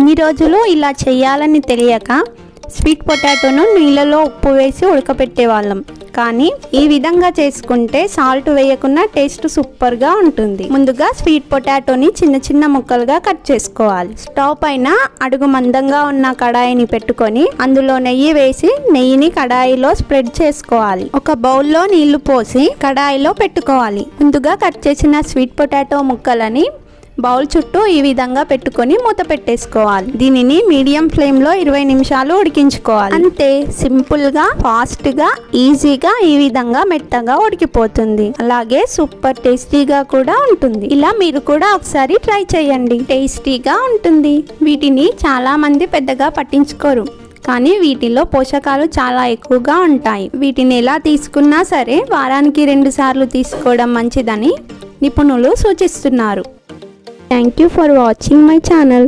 ఇన్ని రోజులు ఇలా చేయాలని తెలియక స్వీట్ పొటాటోను నీళ్ళలో ఉప్పు వేసి ఉడకపెట్టేవాళ్ళం. కానీ ఈ విధంగా చేసుకుంటే సాల్ట్ వేయకుండా టేస్ట్ సూపర్గా ఉంటుంది. ముందుగా స్వీట్ పొటాటోని చిన్న చిన్న ముక్కలుగా కట్ చేసుకోవాలి. స్టవ్ పైన అడుగు మందంగా ఉన్న కడాయిని పెట్టుకొని అందులో నెయ్యి వేసి నెయ్యిని కడాయిలో స్ప్రెడ్ చేసుకోవాలి. ఒక బౌల్లో నీళ్లు పోసి కడాయిలో పెట్టుకోవాలి. ముందుగా కట్ చేసిన స్వీట్ పొటాటో ముక్కలని బౌల్ చుట్టూ ఈ విధంగా పెట్టుకొని మూత పెట్టేసుకోవాలి. దీనిని మీడియం ఫ్లేమ్ లో 20 నిమిషాలు ఉడికించుకోవాలి. అంతే, సింపుల్ గా, ఫాస్ట్ గా, ఈజీగా ఈ విధంగా మెత్తగా ఉడికిపోతుంది. అలాగే సూపర్ టేస్టీగా కూడా ఉంటుంది. ఇలా మీరు కూడా ఒకసారి ట్రై చేయండి, టేస్టీగా ఉంటుంది. వీటిని చాలా మంది పెద్దగా పట్టించుకోరు, కానీ వీటిలో పోషకాలు చాలా ఎక్కువగా ఉంటాయి. వీటిని ఎలా తీసుకున్నా సరే వారానికి 2 సార్లు తీసుకోవడం మంచిదని నిపుణులు సూచిస్తున్నారు. Thank you for watching my channel.